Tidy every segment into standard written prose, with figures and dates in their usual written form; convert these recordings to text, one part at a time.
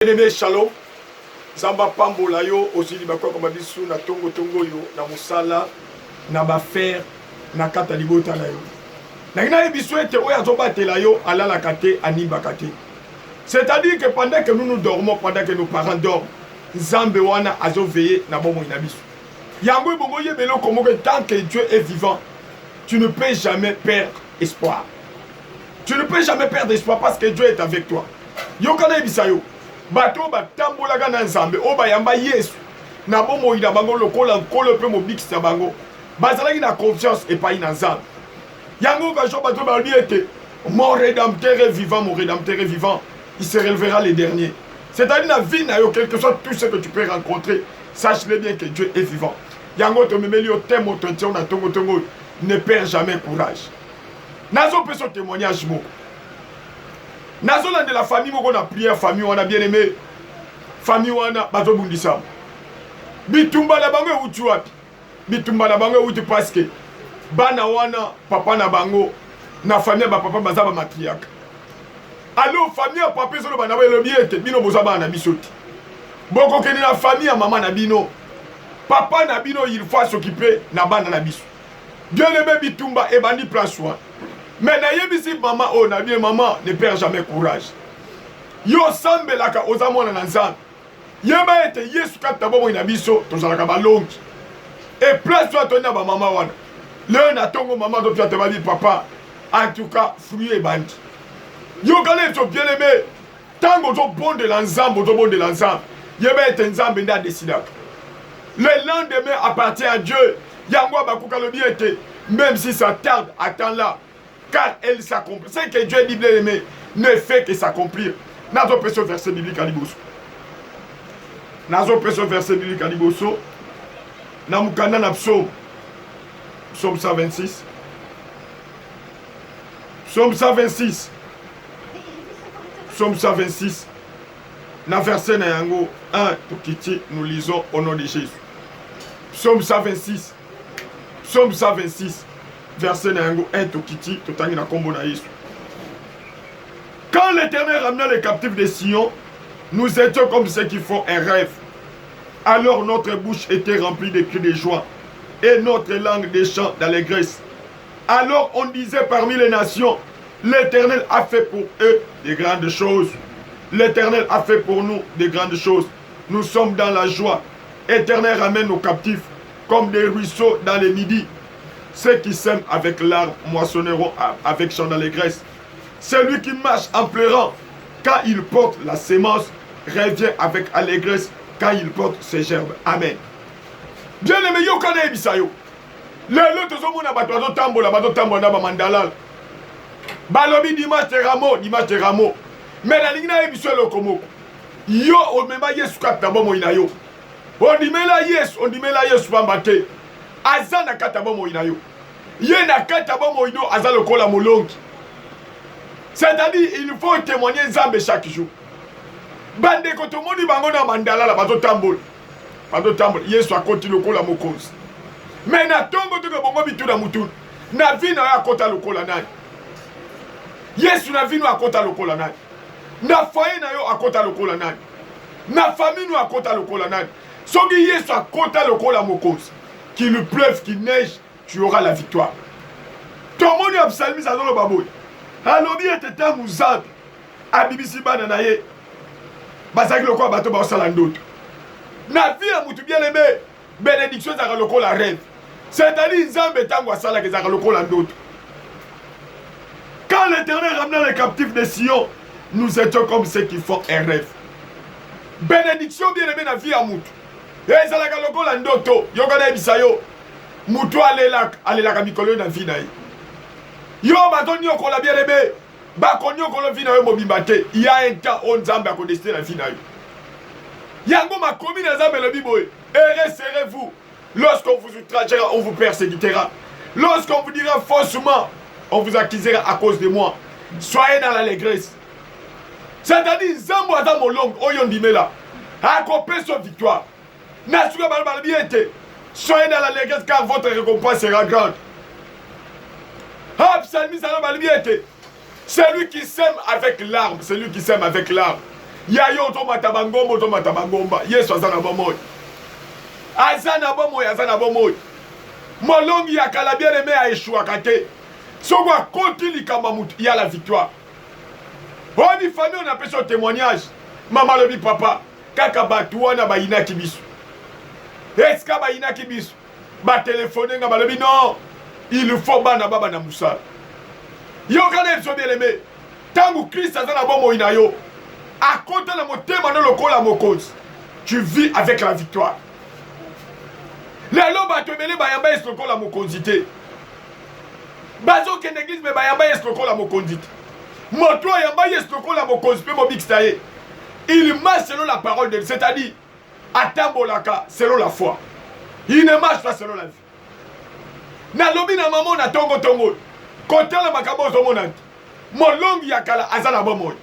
Bien-aimé, shalom. Zamba pambola yo aussi libakwa comme bisu na tongo yo na musala na bafer na kata libota na yo. Na ina bisu ete oya zoba te la yo ala la kate animba kate. C'est-à-dire que pendant que nous dormons, pendant que nos parents dorment, Zambe wana azo veillé na bomo ina bisu. Yango bongo yebelo comme que tant que Dieu est vivant, tu ne peux jamais perdre espoir. Tu ne peux jamais perdre espoir parce que Dieu est avec toi. Yo kana bisayo. Bato batambolaka na nzambe o bayamba Yesu na bomo ina bango lokola nkolo pe mobikisa bango bazalaki na confiance epai na nzambe yango kajo bato balobi ete mon rédempteur est vivant, mon rédempteur est vivant, il se relèvera les derniers. C'est-à-dire na vie na yo, quel que soit tout ce que tu peux rencontrer, sache-le bien que Dieu est vivant. Yango to memeli o temo tontion na tongo tongo, ne perds jamais courage. Nazo pe son témoignage mo. Nazo de la famille moko na prière famille wana bien aimé famille wana bazo bundisa bitumba na bango uti wapi bitumba na bango uti parce que bana wana papa na bango na famille ba papa bazaba matriarque alors famille papa solo bana ba lobi ete bino bozaba na bisoti boko keni na famille ya mama na bino papa na bino il faut s'occuper na bana na biso bien aimé bitumba e bandi place wana. Mais naïbisi maman oh na bien maman ne perd jamais courage. Yo sambe laka ozamona na nzambe. Yeba ete Yesu kata bomo ina biso tozalaka balongi. Et place toi tona ba maman wana. Le na tongo maman do te ba di papa. En tout cas fruit et bandi. Yo kale so bien aimé. Tango zo bon de l'ensemble, zo bon de l'ensemble. Yeba ete nzambe nda décidaka. Le lendemain appartient à Dieu. Yango bakuka lo biete. Même si ça tarde, attends là. Car elle s'accomplit. C'est que Dieu dit bien aimé ne fait que s'accomplir. Nazo peso verset biblique à Liboso. Nazo peso verset biblique à Liboso. Namukana na psaume. Psaume 126. Psaume 126. Psaume 126. Na verset na yango 1 Tokiti, nous lisons au nom de Jésus. Psaume 126. Psaume 126. Verset 1 Tokiti, totangi na kombo na Yesu. Quand l'Éternel ramena les captifs de Sion, nous étions comme ceux qui font un rêve. Alors notre bouche était remplie de cris de joie et notre langue des chants d'allégresse. Alors on disait parmi les nations, l'Éternel a fait pour eux de grandes choses. L'Éternel a fait pour nous de grandes choses. Nous sommes dans la joie. L'Éternel ramène nos captifs comme des ruisseaux dans les midis. Ceux qui sèment avec larmes moissonneront avec chant d'allégresse. Celui qui marche en pleurant, quand il porte la sémence, revient avec allégresse quand il porte ses gerbes. Amen. Bien aimé, yo kana ebisa yo. Lelo tozomona bato bazotambola na bamandalala. Balobi dimanche de ramo. Mais na lingina ebisa lokomoko. Yo omema Yesu kata bomo ina yo. Ondimela Yesu pambate. Aza na kata bomo ina yo. Ye na kata bomo ino aza lokola molongi. C'est-à-dire il faut témoigner Nzambe chaque jour. Bande ko to moni bango na mandala la bazo tambola. Yesu akoti lokola mokonzi. Mais na tongo to bongo bitu na mutu. Na vi na akota lokola nani. Yesu na vi no akota lokola nani. Na foyer na yo akota lokola nani. Na famille no akota lokola nani. Soki Yesu akota lokola mokonzi. Qu'il pleuve, qu'il neige, tu auras la victoire. Ton monde est psalmiste à le baboui. Alobi était un mouzab. Abibisi bananaye. Basaki le quoi bateau baosala d'autres. Na vie à moutou bien aimé. Bénédiction zara loko la rêve. C'est-à-dire Nzambe tango asala que zara loko la d'autres. Quand l'Éternel ramena les captifs de Sion, nous étions comme ceux qui font un rêve. Bénédiction bien aimé na vie à moutou. Ezalaka lokola ndoto yokana ebisayo mutu alelaka mikolo na vie na ye yo bato nyokola bien aimé bakonyokola vie na yo mobimba te il y a un temps on Nzambe akodesine na vie na yo yango makomi na Nzambe lobi boye serrez-vous lorsqu'on vous outragera on vous persécutera lorsqu'on vous dira faussement on vous accusera à cause de moi soyez dans l'allégresse c'est-à-dire Nzambe aza molongo oyo ndimela akope so victoire. Soyez dans l'allégresse car votre récompense sera grande. Celui qui sème avec larmes, ya yo tomata bangombo tomata bangomba Yesu aza na bomoi aza na bomoi molongi ya kala bien-aimé a échouaka te soko akoti likamba mutu ya la victoire oni famille on appelle ça témoignage mama lobi papa kaka bato wana bayinaki biso eska bayinaki biso batelefone nga balobi non il faut bana baba na musala yo kana biso bien-aimé tangu Christ aza na bomoi na yo akota na motema no lokola mokonzi tu vis avec la victoire lelo bato ebele bayamba yesu lokola mokonzi te bazokende église me bayamba yesu lokola mokonzi te moto ayamba yesu lokola mokonzi mpe mobikisa ye il marche selon la parole de Dieu, c'est-à-dire atambolaka selon la foi, il ne marche pas selon la vie. Nalobi na maman na tongo kota la makambo zomonante molongi ya kala azana bomoi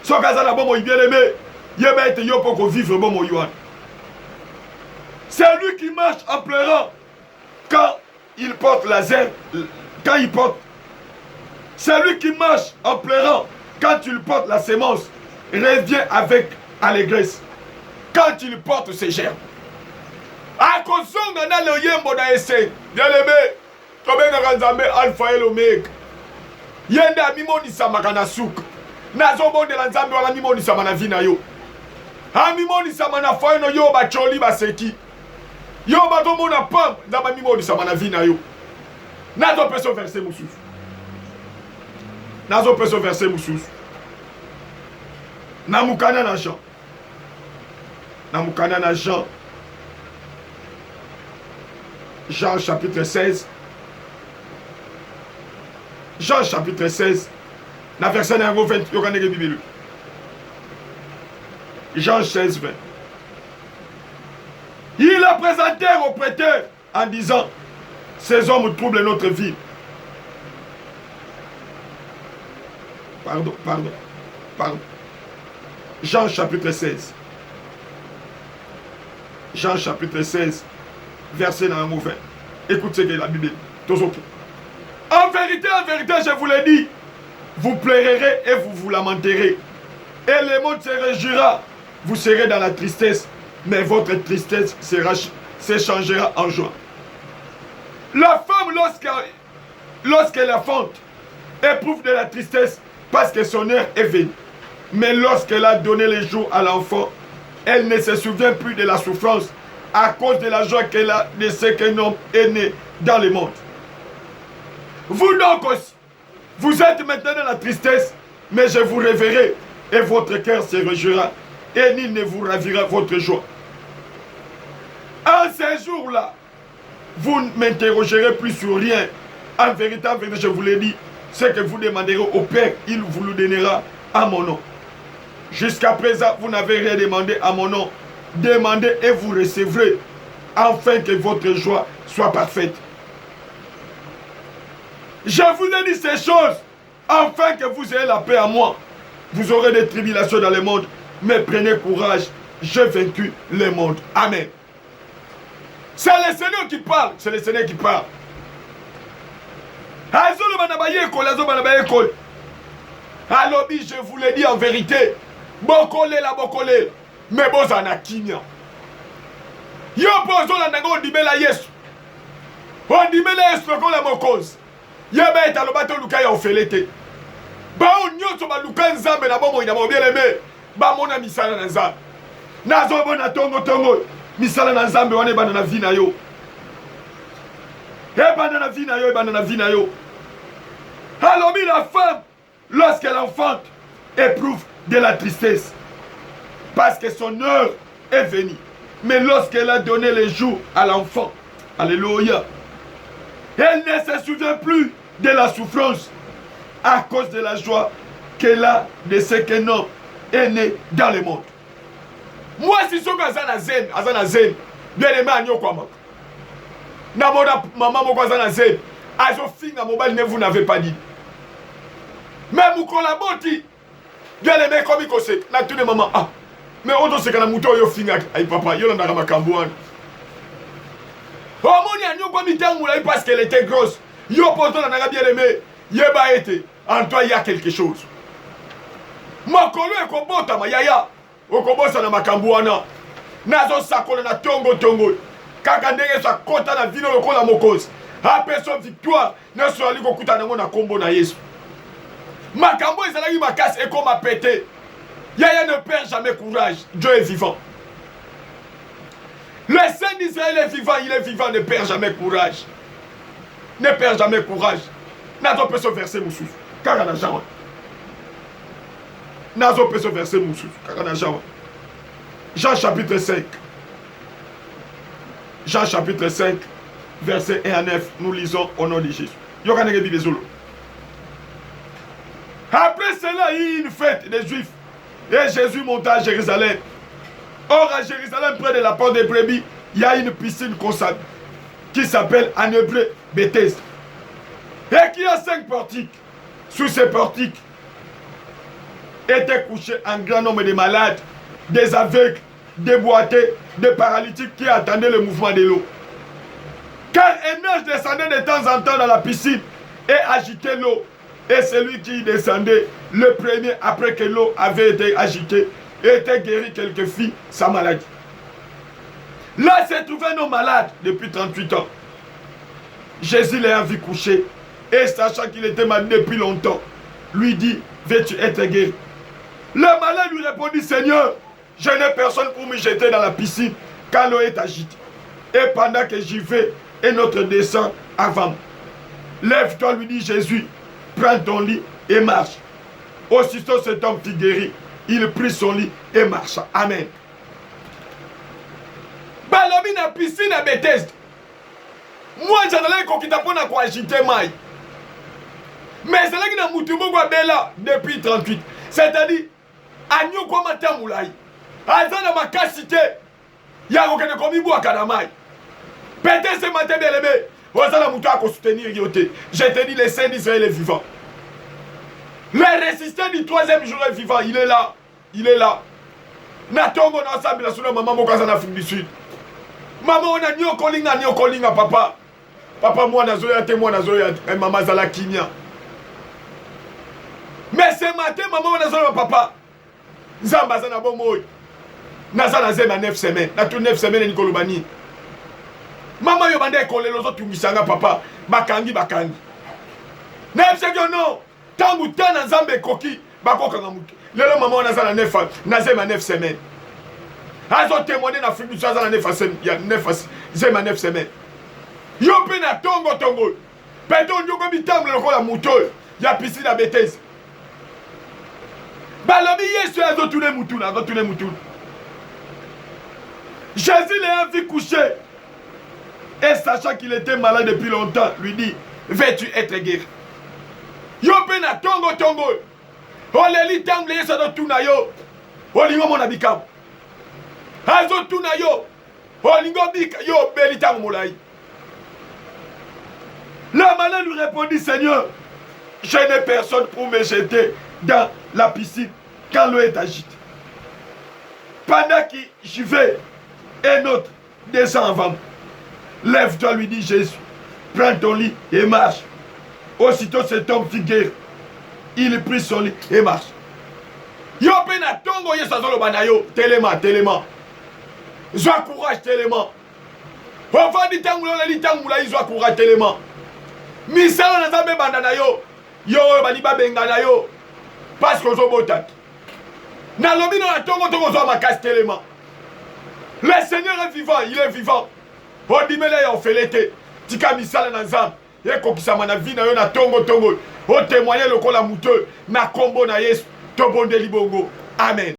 soka azana bomoi bien-aimé yeba ete yo poko vivre bomoi wana. C'est lui qui marche en pleurant quand il porte la zèbre, c'est lui qui marche en pleurant quand il porte la sémence, revient avec allégresse quand il porte ses germes. Akozonga na le yembo na ese bien-aimé tobengaka nzambe alpha et l'omega yenda mimonisama na suka nazobondela nzambe wana mimonisama na vi na yo amimonisama na foi no yo bacholi baseki yo batomona pam nzambe mimonisama na vi na yo nazopesa verset mosusu namukana na Jean Jean chapitre 16 na verset numéro 20 yokaneke Bible Jean 16 20 il a présenté au prêteur en disant ces hommes troublent notre vie. Pardon. Jean chapitre 16. Jean chapitre 16, verset numéro 20. Écoute ce que la Bible dit. En vérité, je vous l'ai dit, vous pleurerez et vous lamenterez. Et le monde se réjouira. Vous serez dans la tristesse, mais votre tristesse s'échangera en joie. La femme, lorsqu'elle affante, éprouve de la tristesse parce que son heure est venue. Mais lorsqu'elle a donné les jours à l'enfant, elle ne se souvient plus de la souffrance à cause de la joie qu'elle a de ce qu'un homme est né dans le monde. Vous donc aussi, vous êtes maintenant dans la tristesse, mais je vous reverrai et votre cœur se réjouira et nul ne vous ravira votre joie. En ces jours-là, vous ne m'interrogerez plus sur rien. En vérité, je vous l'ai dit, ce que vous demanderez au Père, il vous le donnera à mon nom. Jusqu'à présent, vous n'avez rien demandé à mon nom. Demandez et vous recevrez, afin que votre joie soit parfaite. Je vous ai dit ces choses, afin que vous ayez la paix à moi. Vous aurez des tribulations dans le monde, mais prenez courage, j'ai vaincu le monde. Amen. C'est le Seigneur qui parle, c'est le Seigneur qui parle. Alobi, je vous l'ai dit en vérité. Bokole, mais bozana kinya. Yo pozo la nango ondimela Yesu. Ondimela Yesu lokola mokozi. Yeba etalobato luka ya ofelete. Ba onyoso ba luka nzambe na bomo ina bien-aimé. Ba mona misala na nzambe. Nazo bona tongo. Misala na nzambe wane bana na vi na yo. Ebana na vi na yo. Alors la femme, lorsqu'elle enfante, éprouve de la tristesse. Parce que son heure est venue. Mais lorsqu'elle a donné les jours à l'enfant, alléluia, elle ne se souvient plus de la souffrance à cause de la joie qu'elle a de ce qu'un homme est né dans le monde. Moi, si je suis à zen, bien aimé à Nyokwama. Namoda maman moko azana zen, azo finga mobile ne vous n'avez pas dit. Mais vous collaborez, bien aimé comme il conseille, na tous les mamans, ah, mais on doit se faire mouton yo finga, aïe papa, yo l'andara makambouane. Oh mon ya nyoko mitang moulay parce qu'elle était grosse, yo poto l'andara bien aimé, yeba été, en toi il y a quelque chose. Mokolo ekobotama yaya okobosa na makambo wana nazo sakola na tongo kaka ndenge so akota na vino lokola mokozi apeso victoire nyonso ali kokuta nango na kombo na Yesu. Makambo ezalaki makasi ekoma pété. Yaya ne perd jamais courage. Dieu est vivant. Le Saint d'Israël est vivant, il est vivant, ne perd jamais courage. Ne perd jamais courage. Nazo peut se verser moussous. Kaka na jawa. Nazo peut se verser moussous. Kaka na jawa. Jean chapitre 5. Jean chapitre 5, verset 1 à 9. Nous lisons au nom de Jésus. Yokanege Bibezolo. Après cela, il y a une fête des Juifs. Et Jésus monta à Jérusalem. Or, à Jérusalem, près de la porte des brebis, il y a une piscine consacrée qui s'appelle en hébreu Bethesda. Et qui a 5 portiques. Sous ces portiques étaient couchés un grand nombre de malades, des aveugles, des boités, des paralytiques qui attendaient le mouvement de l'eau. Car un ange descendait de temps en temps dans la piscine et agitait l'eau. Et celui qui y descendait, le premier, après que l'eau avait été agitée, était guéri quelque fit sa maladie. Là se trouvait un homme malade depuis 38 ans. Jésus l'ayant vu coucher, et sachant qu'il était malade depuis longtemps, lui dit, veux-tu être guéri? Le malade lui répondit, Seigneur, je n'ai personne pour me jeter dans la piscine, car l'eau est agitée. Et pendant que j'y vais, un autre descend avant moi. Lève-toi, lui dit Jésus, prends ton lit et marche. Aussitôt cet homme fut guéri. Il prit son lit et marcha. Amen. Balobi na piscine à Bethesda. Moi, j'allais kokita pona ko agiter mai. Mais c'est là que na mutumbo kwa bela depuis 38. C'est-à-dire, agno kwa matamulai. Azana makasite. Ya kokene komibu akadamai. Peut-être ce matin bien aimé. Ozana mutu a soutenir yote. Je te dis, le Saint d'Israël est vivant. Le résistant du 3e jour est vivant. Il est là. Il est là. Natongo na sabi la suna maman mokaza na Afrique du Sud. Maman on a nyo calling papa. Papa moi na zoya te moi na zoya maman zala kinya. Mais ce matin maman on a zoya papa. Nzamba za na bomo. Naza na zema 9 semaines. Na tout 9 semaines ni kolobani. Maman yo bande ekole lozo tungisanga papa. Bakangi. Na ebsegyo no. Tangu tana nzambe koki bakoka nga mutu. Lelo maman on a za na 9 na zema 9 semaines. Azo témoigner na Afrique du Sud na 9 semaines. Ya 9 semaines. Yo pe na tongo. Peto nyoko bitamble lokola muto. Ya piscine à Bethesda. Balobi Yesu azo tune mutu. Jésus l'a vu coucher. Et sachant qu'il était malade depuis longtemps, lui dit, veux-tu être guéri? Yo pe na tongo. Oleli tangle Yesu azo tuna yo. Olingo mona bikam. Azo tuna yo. Olingo bika yo beli tango molai. Le malade lui répondit, Seigneur, je n'ai personne pour me jeter dans la piscine quand l'eau est agitée. Pendant que j'y vais, un autre descend avant moi. Lève-toi, lui dit Jésus, prends ton lit et marche. Aussitôt cet homme fit guérir. Il prit son lit et marche. Yo pena tongo yesu azolo banayo, telema. Joie courage, telema. Enfant dit tangoula li tangoula, joie courage, telema. Misala na zabe bandana yo bali babengana yo parce que zo botak na lobi na tongo zo makasi telema. Le Seigneur est vivant, il est vivant. Odimele yo felete tika misala na nzambe ekokisama na vie na yo na tongo o témoigner lokola muto na kombo na Yesu to bonde libongo. Amen.